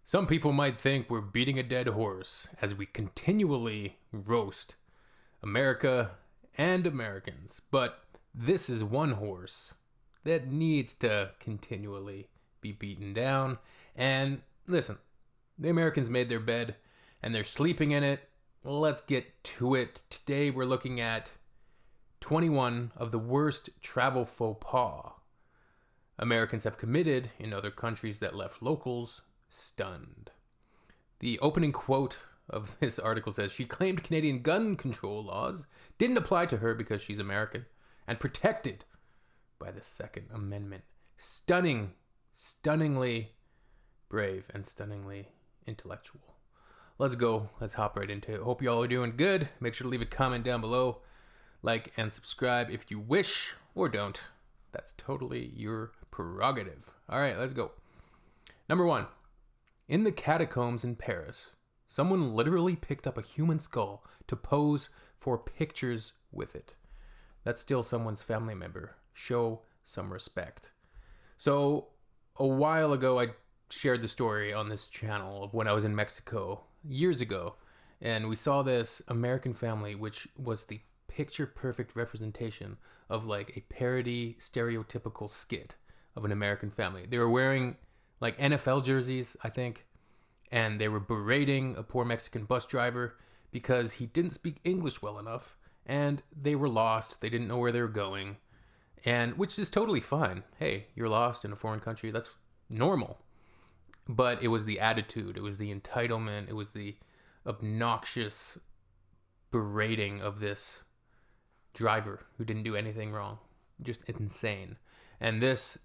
Some people might think we're beating a dead horse as we continually roast America and Americans, but this is one horse that needs to continually be beaten down. And listen, the Americans made their bed and they're sleeping in it. Let's get to it. Today we're looking at 21 of the worst travel faux pas Americans have committed in other countries that left locals stunned. The opening quote of this article says, "She claimed Canadian gun control laws didn't apply to her because she's American and protected by the Second Amendment." Stunningly brave and stunningly intellectual. Let's go. Let's hop right into it. Hope y'all are doing good. Make sure to leave a comment down below. Like and subscribe if you wish, or don't. That's totally your prerogative. All right, let's go. Number 1. In the catacombs in Paris, someone literally picked up a human skull to pose for pictures with it. That's still someone's family member. Show some respect. So, a while ago, I shared the story on this channel of when I was in Mexico years ago, and we saw this American family, which was the picture-perfect representation of like a parody, stereotypical skit of an American family. They were wearing like NFL jerseys, I think, and they were berating a poor Mexican bus driver because he didn't speak English well enough, and they were lost. They didn't know where they were going, and which is totally fine. Hey, you're lost in a foreign country. That's normal. But it was the attitude, it was the entitlement, it was the obnoxious berating of this driver who didn't do anything wrong. Just insane. And this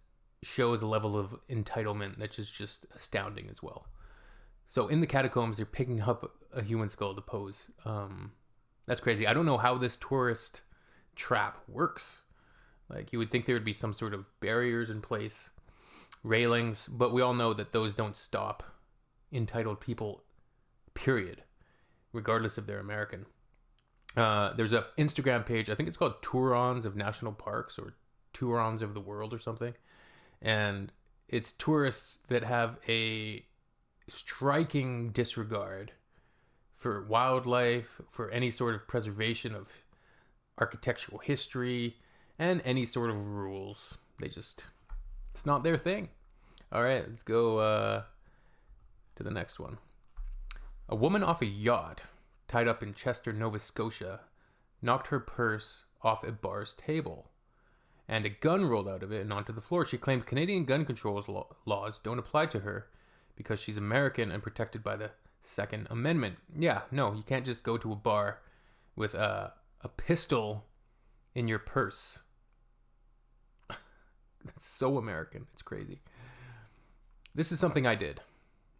shows a level of entitlement that is just astounding as well. So in the catacombs, they're picking up a human skull to pose. That's crazy. I don't know how this tourist trap works. Like, you would think there would be some sort of barriers in place, railings, but we all know that those don't stop entitled people, period, regardless if they're American. There's an Instagram page, I think it's called Tourons of National Parks or Tourons of the World or something. And it's tourists that have a striking disregard for wildlife, for any sort of preservation of architectural history, and any sort of rules. It's not their thing. All right, let's go to the next one. A woman off a yacht tied up in Chester, Nova Scotia, knocked her purse off a bar's table, and a gun rolled out of it and onto the floor. She claimed Canadian gun control laws don't apply to her because she's American and protected by the Second Amendment. Yeah, no, you can't just go to a bar with a pistol in your purse. That's so American. It's crazy. This is something I did,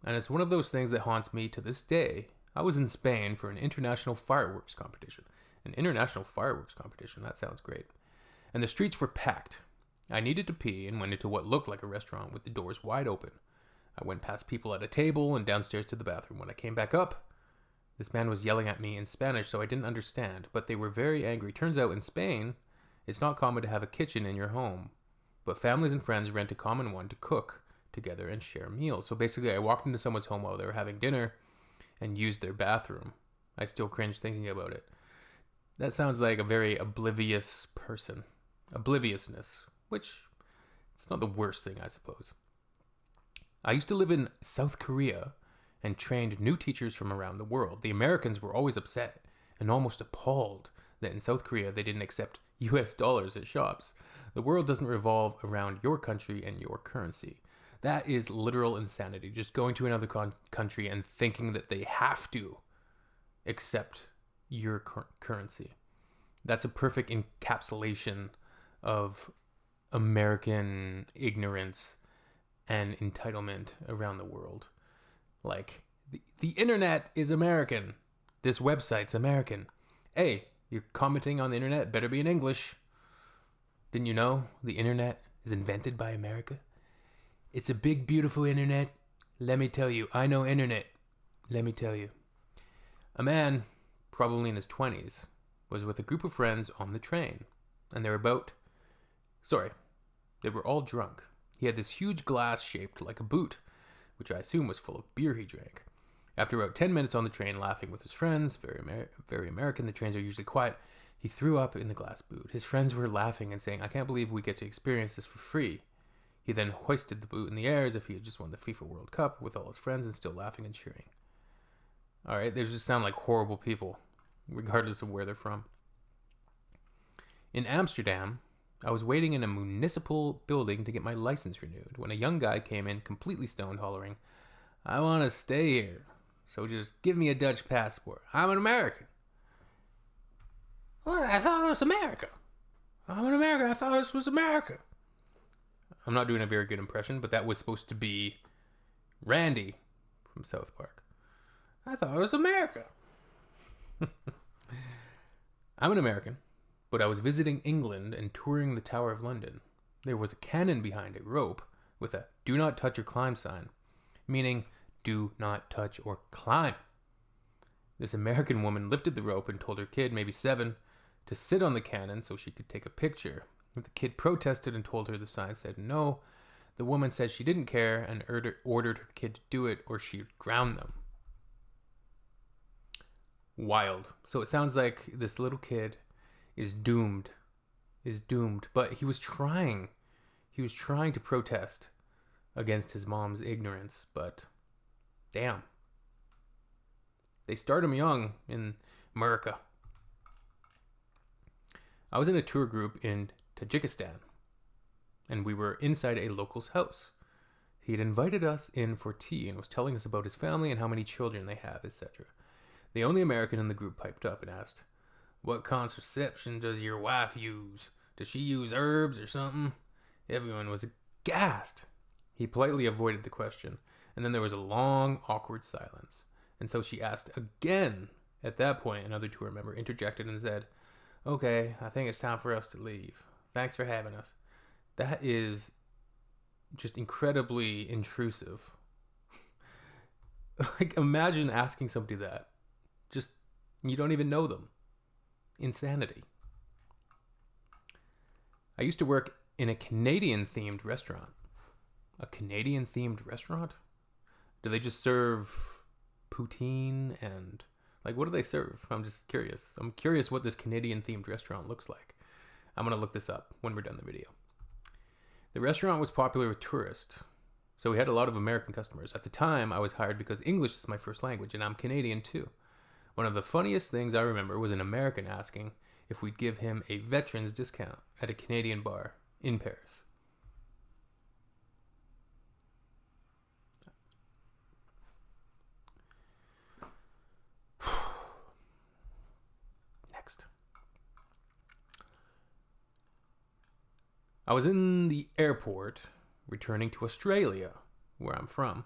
and it's one of those things that haunts me to this day. I was in Spain for an international fireworks competition. An international fireworks competition, that sounds great. And the streets were packed. I needed to pee and went into what looked like a restaurant with the doors wide open. I went past people at a table and downstairs to the bathroom. When I came back up, this man was yelling at me in Spanish, so I didn't understand, but they were very angry. Turns out in Spain, it's not common to have a kitchen in your home, but families and friends rent a common one to cook together and share meals. So basically, I walked into someone's home while they were having dinner and used their bathroom. I still cringe thinking about it. That sounds like a very oblivious person. Obliviousness, which it's not the worst thing, I suppose. I used to live in South Korea and trained new teachers from around the world. The Americans were always upset and almost appalled that in South Korea they didn't accept US dollars at shops. The world doesn't revolve around your country and your currency. That is literal insanity. Just going to another country and thinking that they have to accept your currency. That's a perfect encapsulation of American ignorance and entitlement around the world. Like, the internet is American. This website's American. Hey, you're commenting on the internet, better be in English. Didn't you know the internet is invented by America? It's a big, beautiful internet. Let me tell you, I know internet. Let me tell you. A man, probably in his 20s, was with a group of friends on the train, and they were all drunk. He had this huge glass shaped like a boot which I assume was full of beer he drank. After about 10 minutes on the train laughing with his friends, very American, the trains are usually quiet, he threw up in the glass boot. His friends were laughing and saying, "I can't believe we get to experience this for free." He then hoisted the boot in the air as if he had just won the FIFA World Cup with all his friends and still laughing and cheering. Alright, they just sound like horrible people, regardless of where they're from. In Amsterdam, I was waiting in a municipal building to get my license renewed when a young guy came in completely stoned, hollering, "I want to stay here, so just give me a Dutch passport. I'm an American." "Well, I thought it was America. I'm an American. I thought this was America." I'm not doing a very good impression, but that was supposed to be Randy from South Park. "I thought it was America." I'm an American, but I was visiting England and touring the Tower of London. There was a cannon behind a rope with a "do not touch or climb" sign, meaning do not touch or climb. This American woman lifted the rope and told her kid, maybe 7, to sit on the cannon so she could take a picture. The kid protested and told her the sign said no. The woman said she didn't care and ordered her kid to do it or she'd drown them. Wild. So it sounds like this little kid is doomed. But he was trying to protest against his mom's ignorance, but damn. They start him young in America. I was in a tour group in Tajikistan, and we were inside a local's house. He had invited us in for tea and was telling us about his family and how many children they have, etc. The only American in the group piped up and asked, "What contraception does your wife use? Does she use herbs or something?" Everyone was aghast. He politely avoided the question, and then there was a long, awkward silence. And so she asked again. At that point, another tour member interjected and said, "Okay, I think it's time for us to leave. Thanks for having us." That is just incredibly intrusive. Like, imagine asking somebody that. Just, you don't even know them. Insanity. I used to work in a Canadian-themed restaurant. A Canadian-themed restaurant? Do they just serve poutine and... like, what do they serve? I'm just curious. I'm curious what this Canadian-themed restaurant looks like. I'm going to look this up when we're done the video. The restaurant was popular with tourists, so we had a lot of American customers. At the time, I was hired because English is my first language, and I'm Canadian too. One of the funniest things I remember was an American asking if we'd give him a veteran's discount at a Canadian bar in Paris. Next. I was in the airport returning to Australia, where I'm from,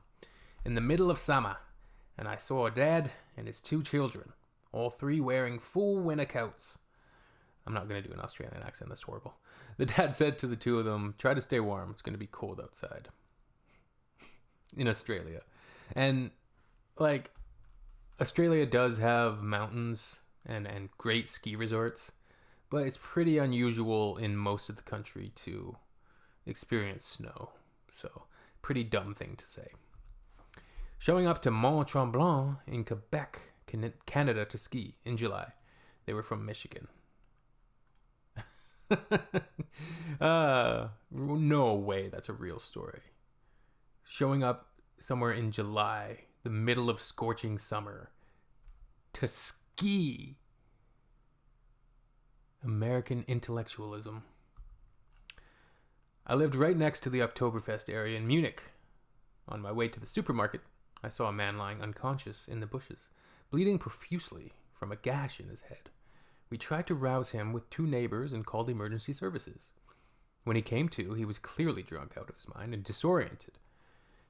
in the middle of summer, and I saw a dad and his 2 children, all 3 wearing full winter coats. I'm not going to do an Australian accent, that's horrible. The dad said to the 2 of them, "Try to stay warm, it's going to be cold outside." In Australia. And, like, Australia does have mountains and great ski resorts, but it's pretty unusual in most of the country to experience snow. So, pretty dumb thing to say. Showing up to Mont Tremblant in Quebec, Canada to ski in July. They were from Michigan. No way that's a real story. Showing up somewhere in July, the middle of scorching summer, to ski. American intellectualism. I lived right next to the Oktoberfest area in Munich. On my way to the supermarket, I saw a man lying unconscious in the bushes, bleeding profusely from a gash in his head. We tried to rouse him with 2 neighbors and called emergency services. When he came to, he was clearly drunk out of his mind and disoriented.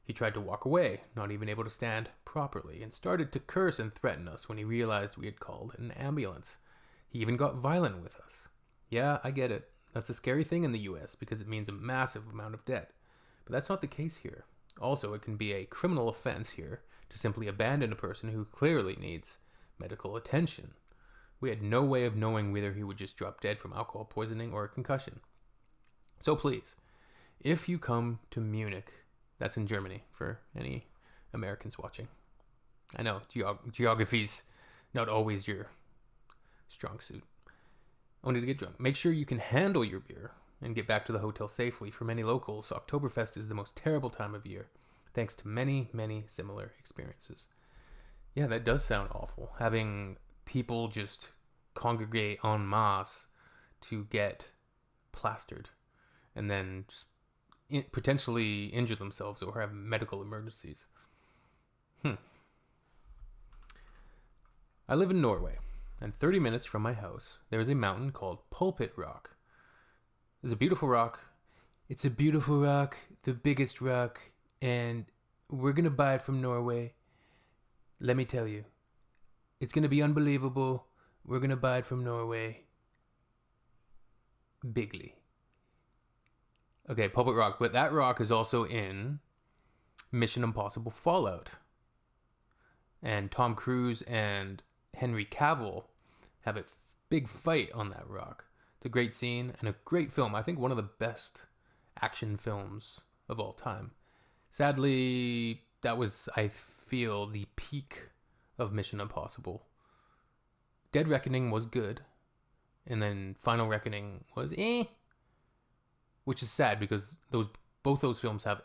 He tried to walk away, not even able to stand properly, and started to curse and threaten us when he realized we had called an ambulance. He even got violent with us. Yeah, I get it. That's a scary thing in the US because it means a massive amount of debt. But that's not the case here. Also, it can be a criminal offense here to simply abandon a person who clearly needs medical attention. We had no way of knowing whether he would just drop dead from alcohol poisoning or a concussion. So please, if you come to Munich, that's in Germany for any Americans watching. I know, geography's not always your strong suit. Only to get drunk. Make sure you can handle your beer and get back to the hotel safely. For many locals, Oktoberfest is the most terrible time of year, thanks to many, many similar experiences. Yeah, that does sound awful. Having people just congregate en masse to get plastered and then just potentially injure themselves or have medical emergencies. I live in Norway, and 30 minutes from my house, there is a mountain called Pulpit Rock. It's a beautiful rock. It's a beautiful rock, the biggest rock, and we're going to buy it from Norway. Let me tell you, it's going to be unbelievable. We're going to buy it from Norway. Bigly. Okay, Pulpit Rock, but that rock is also in Mission Impossible Fallout. And Tom Cruise and Henry Cavill have a big fight on that rock. It's a great scene and a great film. I think one of the best action films of all time. Sadly, that was, I feel, the peak of Mission Impossible. Dead Reckoning was good, and then Final Reckoning was which is sad because both those films have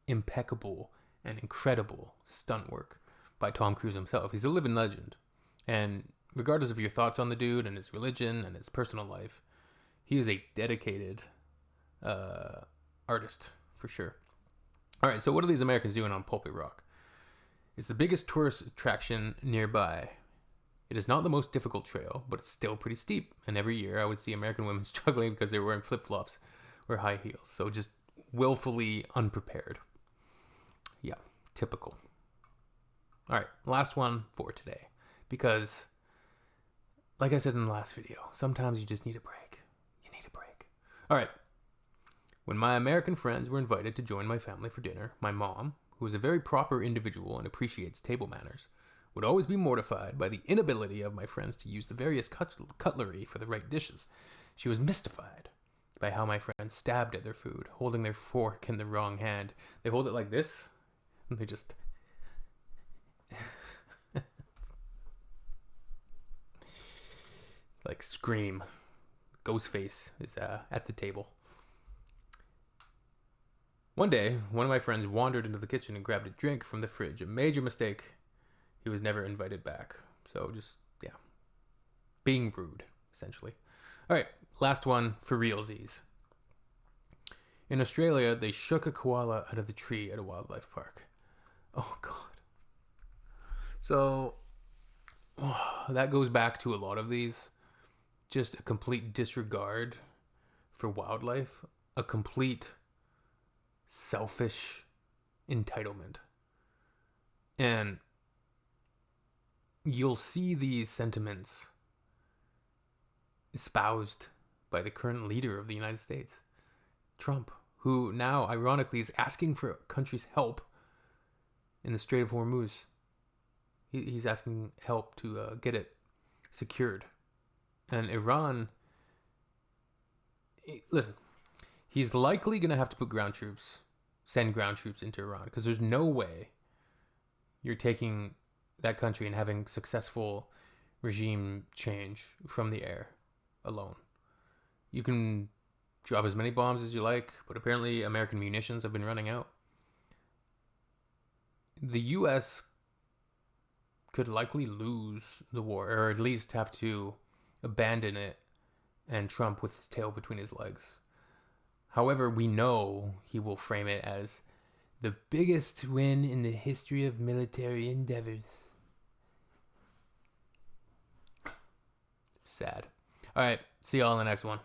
impeccable and incredible stunt work by Tom Cruise himself. He's a living legend. And regardless of your thoughts on the dude and his religion and his personal life, he is a dedicated artist for sure. All right, so what are these Americans doing on Pulpit Rock? It's the biggest tourist attraction nearby. It is not the most difficult trail, but it's still pretty steep. And every year I would see American women struggling because they were wearing flip-flops or high heels. So just willfully unprepared. Yeah, typical. All right, last one for today. Because, like I said in the last video, sometimes you just need a break. You need a break. All right. When my American friends were invited to join my family for dinner, my mom, who is a very proper individual and appreciates table manners, would always be mortified by the inability of my friends to use the various cutlery for the right dishes. She was mystified by how my friends stabbed at their food, holding their fork in the wrong hand. They hold it like this, and they just... It's like Scream. Ghostface is at the table. One day, one of my friends wandered into the kitchen and grabbed a drink from the fridge. A major mistake. He was never invited back. So just, being rude, essentially. All right, last one for realsies. In Australia, they shook a koala out of the tree at a wildlife park. Oh, God. So, that goes back to a lot of these. Just a complete disregard for wildlife. A complete selfish entitlement. And you'll see these sentiments espoused by the current leader of the United States, Trump, who now, ironically, is asking for a country's help in the Strait of Hormuz. He's asking help to get it secured. And Iran, listen, he's likely going to have to send ground troops into Iran, because there's no way you're taking that country and having successful regime change from the air alone. You can drop as many bombs as you like, but apparently American munitions have been running out. The U.S. could likely lose the war, or at least have to abandon it, and Trump with his tail between his legs. However, we know he will frame it as the biggest win in the history of military endeavors. Sad. All right, see y'all in the next one.